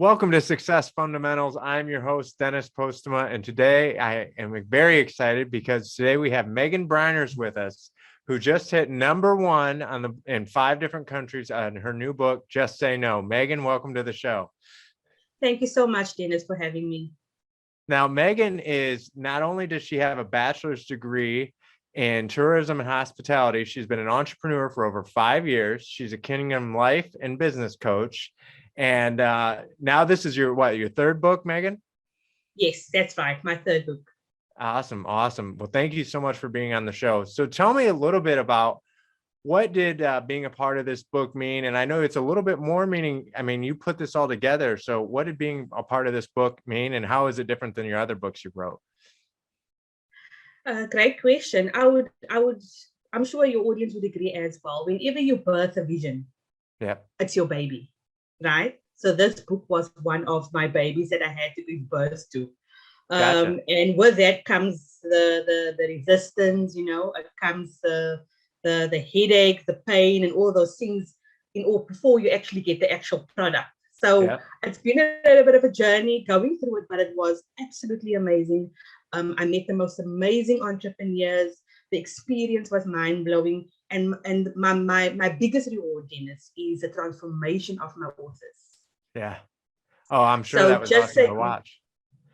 Welcome to Success Fundamentals. I'm your host, Dennis Postema, and today I am very excited because today we have Megan Breiners with us, who just hit #1 in 5 different countries on her new book, Just Say No. Megan, welcome to the show. Thank you so much, Dennis, for having me. Now, Megan is, not only does she have a bachelor's degree in tourism and hospitality, she's been an entrepreneur for over 5 years. She's a Kingdom life and business coach. And now this is your 3rd book, Megan? Yes, that's right. My 3rd book. Awesome. Well, thank you so much for being on the show. So tell me a little bit about what did being a part of this book mean? And I know it's a little bit more meaning. I mean, you put this all together. So what did being a part of this book mean? And how is it different than your other books you wrote? Great question. I'm sure your audience would agree as well. Whenever you birth a vision, it's your baby. Right? So this book was one of my babies that I had to give birth to. Gotcha. And with that comes the resistance, it comes the headache, the pain, and all those things before you actually get the actual product. So It's been a little bit of a journey going through it, but it was absolutely amazing. I met the most amazing entrepreneurs. The experience was mind-blowing. And my biggest reward, Dennis, is the transformation of my authors. Yeah. Oh, I'm sure that was awesome to watch.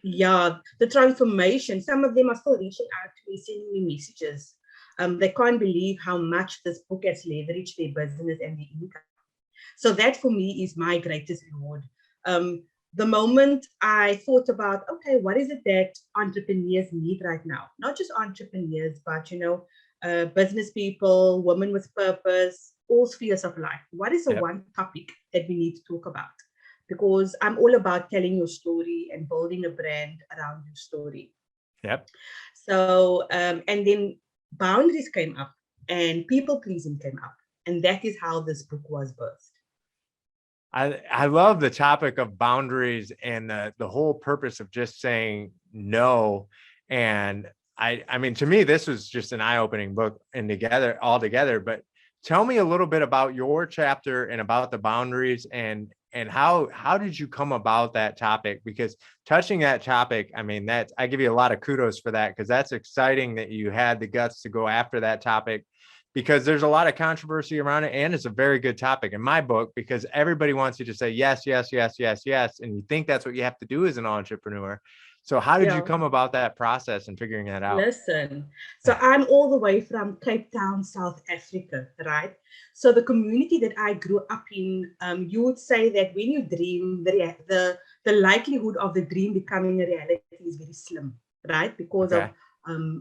Yeah, the transformation. Some of them are still reaching out to me, sending me messages. They can't believe how much this book has leveraged their business and their income. So that for me is my greatest reward. The moment I thought about, okay, what is it that entrepreneurs need right now? Not just entrepreneurs, but, business people, women with purpose, all spheres of life. What is the one topic that we need to talk about? Because I'm all about telling your story and building a brand around your story. Yep. So, and then boundaries came up and people pleasing came up. And that is how this book was birthed. I love the topic of boundaries and the whole purpose of just saying no. And I mean, to me, this was just an eye-opening book altogether. But tell me a little bit about your chapter and about the boundaries and how did you come about that topic? Because touching that topic, I mean, I give you a lot of kudos for that, because that's exciting that you had the guts to go after that topic, because there's a lot of controversy around it. And it's a very good topic in my book, because everybody wants you to say yes, yes, yes, yes, yes. And you think that's what you have to do as an entrepreneur. So how did you come about that process and figuring that out? Listen, so I'm all the way from Cape Town, South Africa, right? So the community that I grew up in, you would say that when you dream, the likelihood of the dream becoming a reality is very slim, right? Because of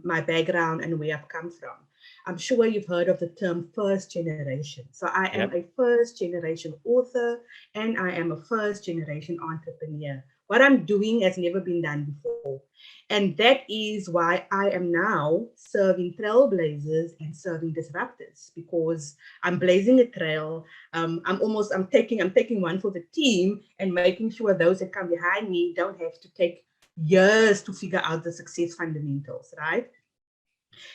my background and where I've come from. I'm sure you've heard of the term first generation. So I am a first generation author and I am a first generation entrepreneur. What I'm doing has never been done before. And that is why I am now serving trailblazers and serving disruptors, because I'm blazing a trail. I'm taking one for the team and making sure those that come behind me don't have to take years to figure out the success fundamentals, right?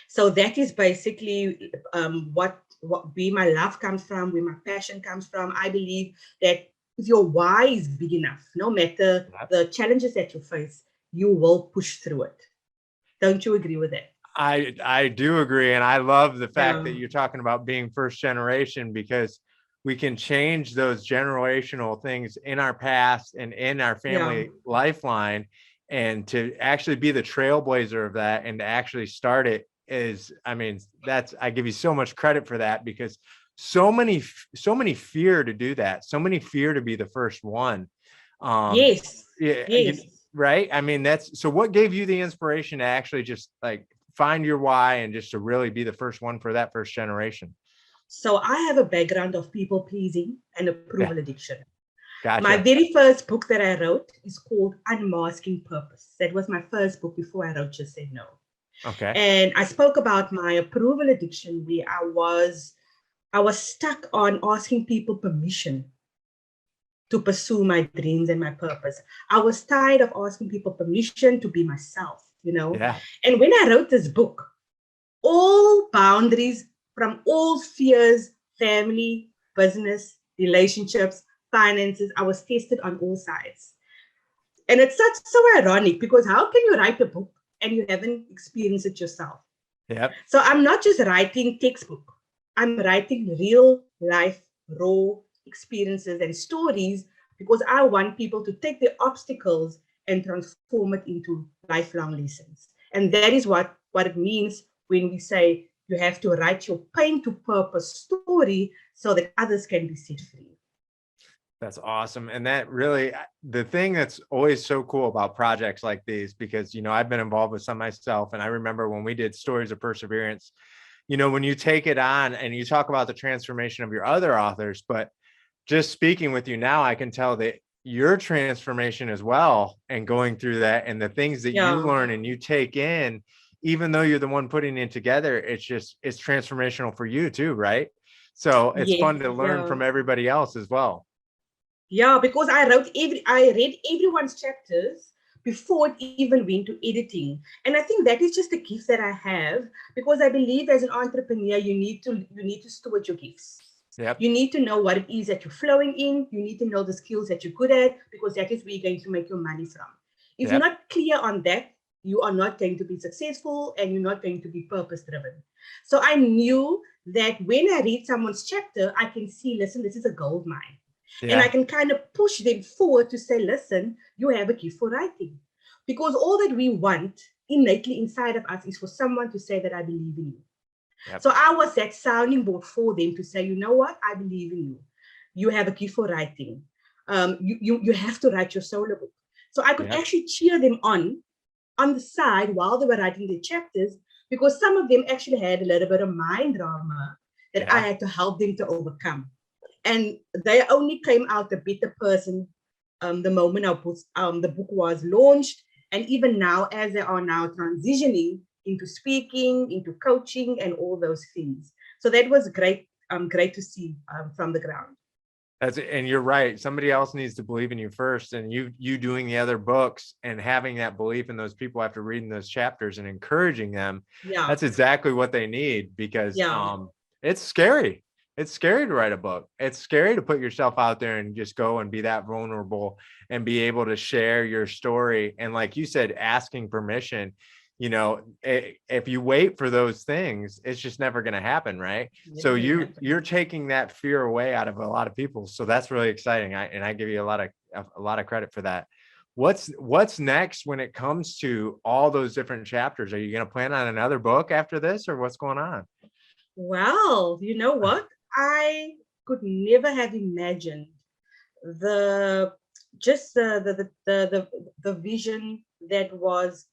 So that is basically where my love comes from, where my passion comes from. I believe that if your why is big enough, no matter the challenges that you face, you will push through it. Don't you agree with that? I do agree. And I love the fact that you're talking about being first generation, because we can change those generational things in our past and in our family lifeline. And to actually be the trailblazer of that and to actually start it I give you so much credit for that, because so many fear to do that. So many fear to be the first one. Yes. Right. I mean, so what gave you the inspiration to actually just like find your why and just to really be the first one for that first generation? So I have a background of people pleasing and approval addiction. Gotcha. My very first book that I wrote is called Unmasking Purpose. That was my first book before I wrote Just Say No. Okay. And I spoke about my approval addiction, where I was stuck on asking people permission to pursue my dreams and my purpose. I was tired of asking people permission to be myself, And when I wrote this book, all boundaries from all spheres, family, business, relationships, finances. I was tested on all sides. And it's so ironic because how can you write a book and you haven't experienced it yourself? Yep. So I'm not just writing textbook. I'm writing real life, raw experiences and stories because I want people to take their obstacles and transform it into lifelong lessons. And that is what it means when we say you have to write your pain to purpose story so that others can be set free. That's awesome. And that really, the thing that's always so cool about projects like these, because, I've been involved with some myself. And I remember when we did Stories of Perseverance, when you take it on and you talk about the transformation of your other authors, but just speaking with you now, I can tell that your transformation as well and going through that and the things that you learn and you take in, even though you're the one putting it together, it's transformational for you too, right? So it's fun to learn from everybody else as well. Yeah, because I read everyone's chapters before it even went to editing. And I think that is just a gift that I have because I believe as an entrepreneur, you need to steward your gifts. Yep. You need to know what it is that you're flowing in. You need to know the skills that you're good at because that is where you're going to make your money from. If you're not clear on that, you are not going to be successful and you're not going to be purpose driven. So I knew that when I read someone's chapter, I can see, listen, this is a gold mine. And I can kind of push them forward to say, listen, you have a gift for writing. Because all that we want innately inside of us is for someone to say that I believe in you. Yep. So I was that sounding board for them to say, you know what? I believe in you. You have a gift for writing. You have to write your solo book. So I could actually cheer them on the side while they were writing their chapters, because some of them actually had a little bit of mind drama that I had to help them to overcome. And they only came out a better person the moment the book was launched. And even now, as they are now transitioning into speaking, into coaching, and all those things. So that was great to see from the ground. And you're right. Somebody else needs to believe in you first. And you doing the other books and having that belief in those people after reading those chapters and encouraging them. That's exactly what they need, because it's scary. It's scary to write a book. It's scary to put yourself out there and just go and be that vulnerable and be able to share your story. And like you said, asking permission, if you wait for those things, it's just never going to happen. Right. So you're taking that fear away out of a lot of people. So that's really exciting. I give you a lot of credit for that. What's next when it comes to all those different chapters? Are you going to plan on another book after this, or what's going on? Well, you know what? I could never have imagined the vision that was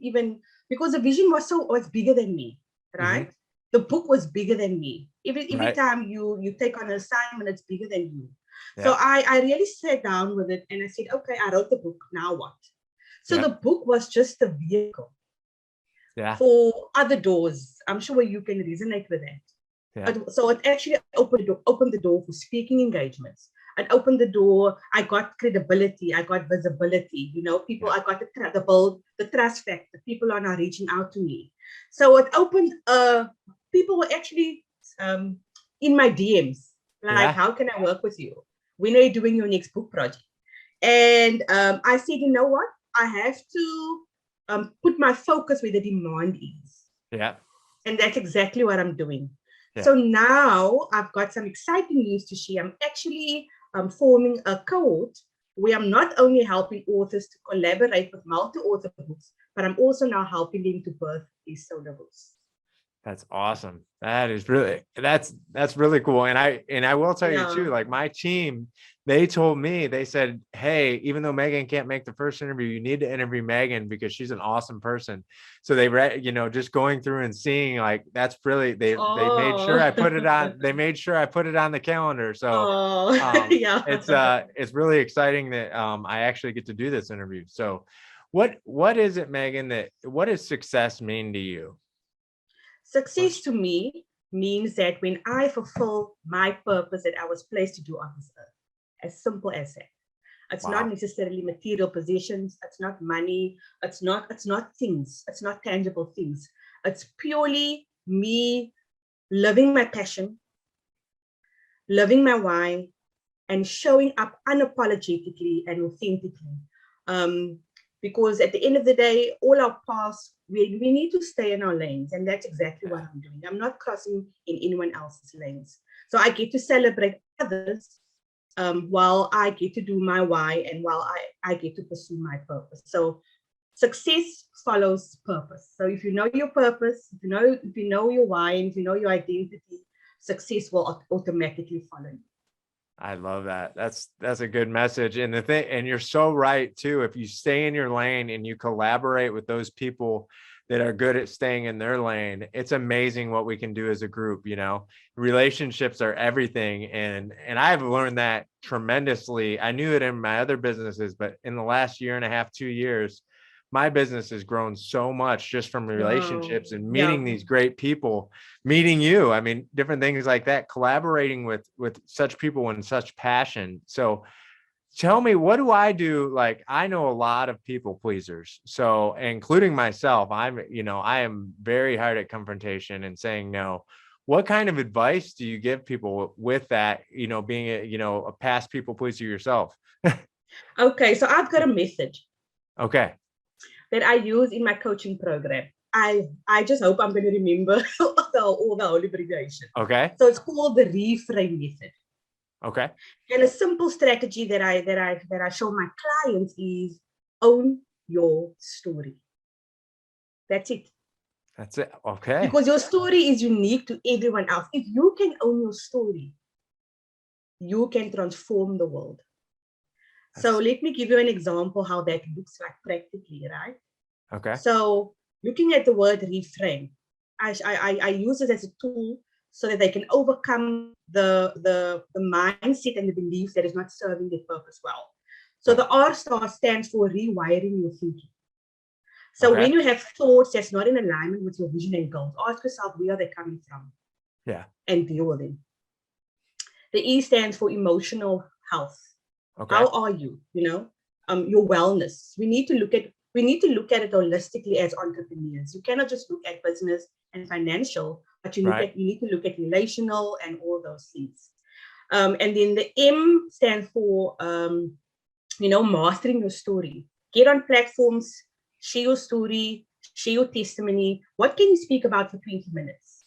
even because the vision was bigger than me, right? Mm-hmm. The book was bigger than me. Every time you take on an assignment, it's bigger than you. Yeah. So I really sat down with it and I said, okay, I wrote the book. Now what? So the book was just a vehicle for other doors. I'm sure you can resonate with that. Yeah. So it actually opened the door for speaking engagements. It opened the door. I got credibility. I got visibility. People. I got the trust factor. People are now reaching out to me. So it opened. People were actually in my DMs. Like, how can I work with you? When are you doing your next book project? And I said, you know what? I have to put my focus where the demand is. Yeah. And that's exactly what I'm doing. Yeah. So now I've got some exciting news to share. I'm actually forming a cohort where I'm not only helping authors to collaborate with multi-author books, but I'm also now helping them to birth these solo books. That's awesome. That is that's really cool. And I will tell you too, like my team, they told me, they said, hey, even though Megan can't make the first interview, you need to interview Megan because she's an awesome person. So they read, just going through and seeing, like, that's really, they made sure I put it on, they made sure I put it on the calendar. So it's really exciting that I actually get to do this interview. So what is it, Megan, what does success mean to you? Success to me means that when I fulfill my purpose that I was placed to do on this earth, as simple as that. It's not necessarily material possessions. It's not money. It's not things. It's not tangible things. It's purely me living my passion, living my why, and showing up unapologetically and authentically. Because at the end of the day, all our paths, we need to stay in our lanes. And that's exactly what I'm doing. I'm not crossing in anyone else's lanes. So I get to celebrate others while I get to do my why and while I get to pursue my purpose. So success follows purpose. So if you know your purpose, if you know your why, and if you know your identity, success will automatically follow you. I love that. That's a good message. And the thing, and you're so right too. If you stay in your lane and you collaborate with those people that are good at staying in their lane, it's amazing what we can do as a group. Relationships are everything. And I've learned that tremendously. I knew it in my other businesses, but in the last year and a half, 2 years, my business has grown so much just from relationships and meeting these great people, meeting you. I mean, different things like that, collaborating with such people and such passion. So tell me, what do I do? Like, I know a lot of people pleasers. So including myself, I am very hard at confrontation and saying no. What kind of advice do you give people with that, being a past people pleaser yourself? Okay, so I've got a method. Okay. That I use in my coaching program. I just hope I'm going to remember all the whole abbreviation. Okay. So it's called the reframe method. Okay. And a simple strategy that I show my clients is own your story. That's it. That's it. Okay. Because your story is unique to everyone else. If you can own your story, you can transform the world. So let me give you an example how that looks like practically, right? Okay. So looking at the word reframe, I use it as a tool so that they can overcome the mindset and the beliefs that is not serving their purpose well. So the R star stands for rewiring your thinking. So when you have thoughts that's not in alignment with your vision and goals, ask yourself, where are they coming from? Yeah. And deal with them. The E stands for emotional health. Okay. How are you? Your wellness. We need to look at it holistically as entrepreneurs. You cannot just look at business and financial, but you need to look at relational and all those things. And then the M stands for mastering your story. Get on platforms, share your story, share your testimony. What can you speak about for 20 minutes?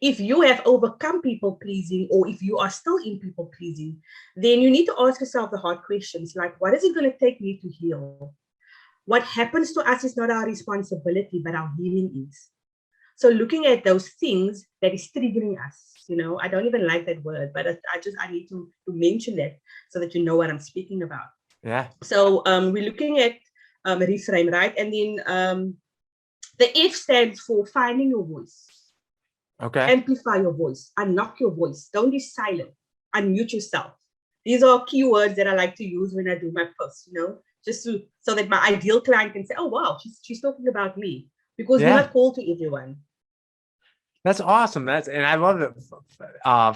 If you have overcome people pleasing, or if you are still in people pleasing, then you need to ask yourself the hard questions like, what is it going to take me to heal? What happens to us is not our responsibility, but our healing is. So looking at those things that is triggering us, I don't even like that word, but I need to mention that so that you know what I'm speaking about. Yeah. So we're looking at reframe, right? And then the F stands for finding your voice. Okay. Amplify your voice, unlock your voice. Don't be silent. Unmute yourself. These are keywords that I like to use when I do my posts, just so that my ideal client can say, oh, wow, she's talking about me, because we're not called to everyone. That's awesome. And I love it.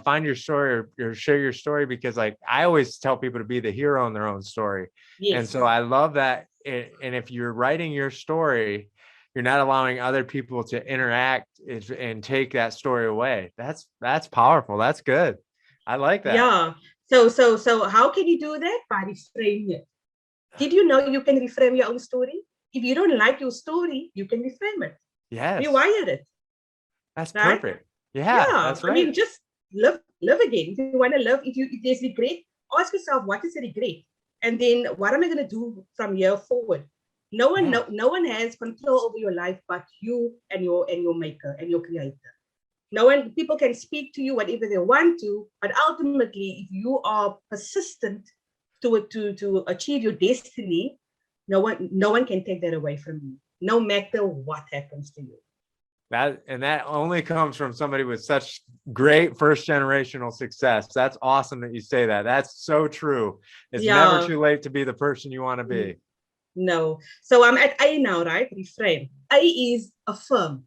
Find your story or share your story, because like I always tell people to be the hero in their own story. Yes. And so I love that. And if you're writing your story, you're not allowing other people to interact and take that story away. That's powerful. That's good. I like that. Yeah. So how can you do that? By reframing it. Did you know you can reframe your own story? If you don't like your story, you can reframe it. Yes. Rewire it. That's perfect. Yeah, that's right. I mean, just live again. If you want to live, if there's regret, ask yourself, what is the regret? And then what am I going to do from here forward? No one has control over your life but you and your maker and your creator. People can speak to you whatever they want to, but ultimately, if you are persistent to achieve your destiny, no one can take that away from you, no matter what happens to you. That only comes from somebody with such great first generational success. That's awesome that you say that. That's so true. It's never too late to be the person you want to be. No. So I'm at A now, right? Reframe. A is affirm.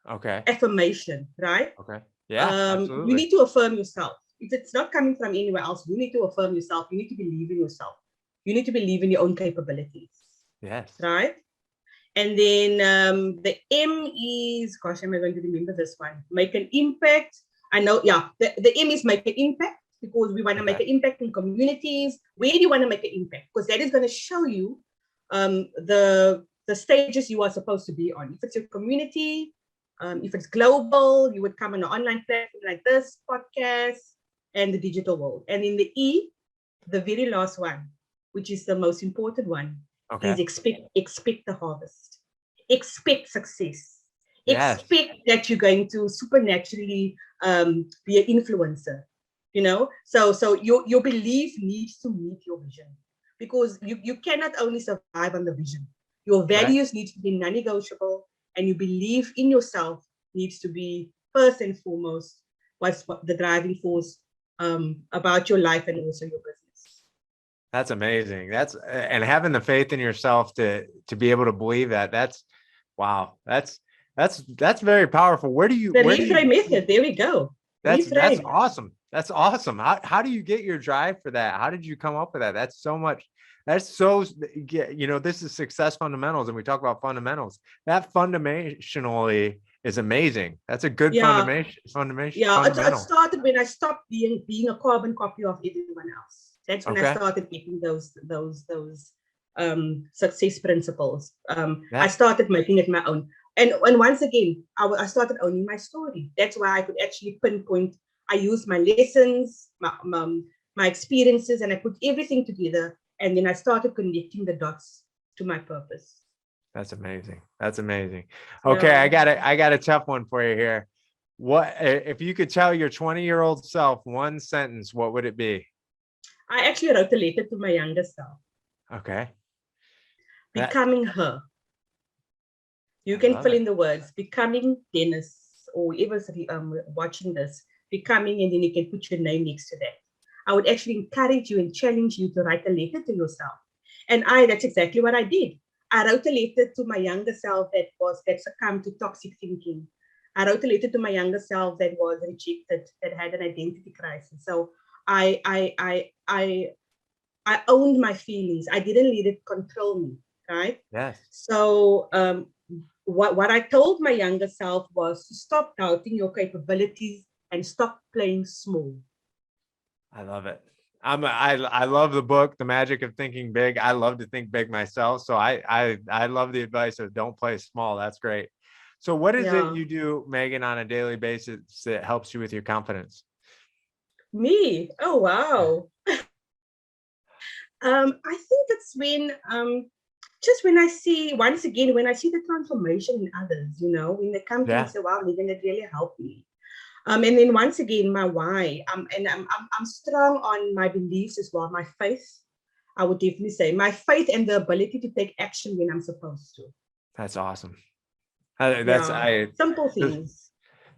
Okay. Affirmation, right? Okay. Yeah, absolutely. You need to affirm yourself. If it's not coming from anywhere else, you need to affirm yourself. You need to believe in yourself. You need to believe in your own capabilities. Yes. Right? And then the M is, gosh, am I going to remember this one? Make an impact. I know, yeah. The M is make an impact. because we want to make an impact in communities. Where do you want to make an impact? Because that is going to show you the stages you are supposed to be on. If it's your community, if it's global, you would come on an online platform like this, podcast, and the digital world. And in the E, the very last one, which is the most important one, is expect the harvest. Expect success. Yes. Expect that you're going to supernaturally be an influencer. You know, so your belief needs to meet your vision, because you cannot only survive on the vision. Your values need to be non-negotiable, and you believe in yourself needs to be first and foremost what's the driving force about your life and also your business. That's amazing. And having the faith in yourself to be able to believe that. That's wow. That's very powerful. The reframe method. There we go. That's awesome. That's awesome. How do you get your drive for that? How did you come up with that? That's so much. That's so, you know, this is success fundamentals, and we talk about fundamentals. That fundamentally is amazing. That's a good fundamental. Yeah, it started when I stopped being a carbon copy of everyone else. That's when I started getting those success principles. I started making it my own. And once again, I started owning my story. That's why I could actually pinpoint. I used my lessons, my experiences, and I put everything together. And then I started connecting the dots to my purpose. That's amazing. That's amazing. Okay, yeah. I got a tough one for you here. What if you could tell your 20-year-old self one sentence, what would it be? I actually wrote a letter to my younger self. Okay. Becoming her. You can fill in the words. Becoming Dennis, or whoever's watching this. Becoming, and then you can put your name next to that. I would actually encourage you and challenge you to write a letter to yourself. And that's exactly what I did. I wrote a letter to my younger self that succumbed to toxic thinking. I wrote a letter to my younger self that was rejected, that had an identity crisis. So I owned my feelings. I didn't let it control me, right? Yes. So what I told my younger self was to stop doubting your capabilities and stop playing small. I love it. I love the book, The Magic of Thinking Big. I love to think big myself. So I love the advice of don't play small. That's great. So what is it you do, Megan, on a daily basis that helps you with your confidence? Me? Oh, wow. I think it's when just when I see, once again, when I see the transformation in others, you know, when they come to me and say, wow, Megan, it really helped me. And then once again, my why. And I'm strong on my beliefs as well. My faith, I would definitely say, my faith and the ability to take action when I'm supposed to. That's awesome. Simple things.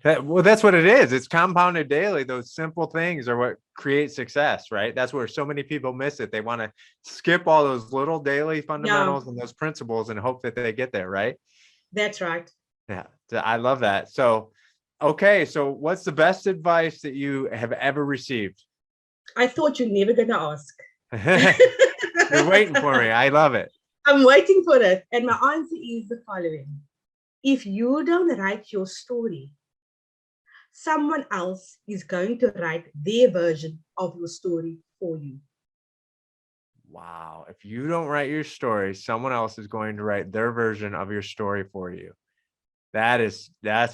Well, that's what it is. It's compounded daily. Those simple things are what create success, right? That's where so many people miss it. They want to skip all those little daily fundamentals and those principles and hope that they get there, right? That's right. Yeah, I love that. So, okay, so what's the best advice that you have ever received? I thought you're never going to ask. You're waiting for me. I love it. I'm waiting for it. And my answer is the following. If you don't write your story, someone else is going to write their version of your story for you. Wow. If you don't write your story, someone else is going to write their version of your story for you. That's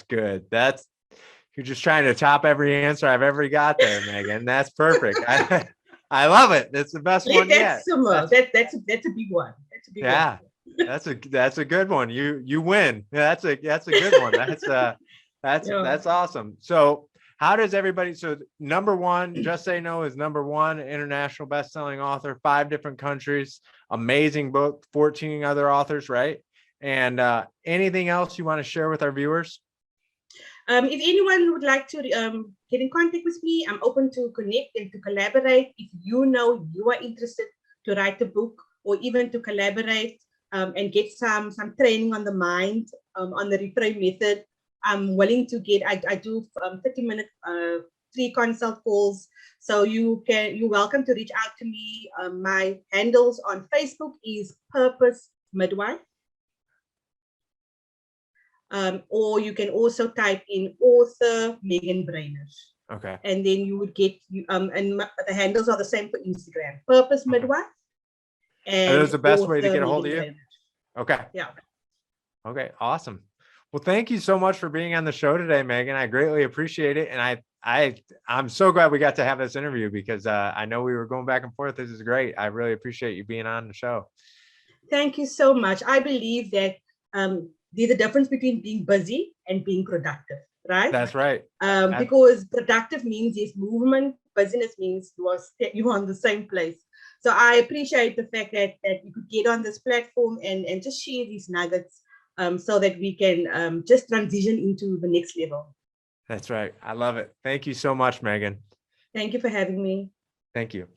good. You're just trying to top every answer I've ever got there, Megan. That's perfect. I love it. That's the best one yet. That's a big one. That's a big one. That's a good one. You win. That's a good one. That's awesome. So how does everybody, so number one, Just Say No is number one, international best-selling author, 5 different countries, amazing book, 14 other authors, right? And anything else you want to share with our viewers? If anyone would like to get in contact with me, I'm open to connect and to collaborate. If you know you are interested to write a book or even to collaborate and get some training on the mind, on the reframe method, I'm willing to get, I do 30-minute free consult calls. So you're welcome to reach out to me. My handles on Facebook is Purpose Midwife. Or you can also type in author Megan Breiner. Okay. And then you would get and the handles are the same for Instagram. Purpose Okay. Midwife Are those and the best way to author get a hold of Megan you? Breiner. Okay. Yeah. Okay. Awesome. Well, thank you so much for being on the show today, Megan. I greatly appreciate it. And I'm so glad we got to have this interview because I know we were going back and forth. This is great. I really appreciate you being on the show. Thank you so much. I believe that there's a difference between being busy and being productive, right? That's right. Because productive means there's movement, busyness means you're on the same place. So I appreciate the fact that you could get on this platform and just share these nuggets so that we can just transition into the next level. That's right. I love it. Thank you so much, Megan. Thank you for having me. Thank you.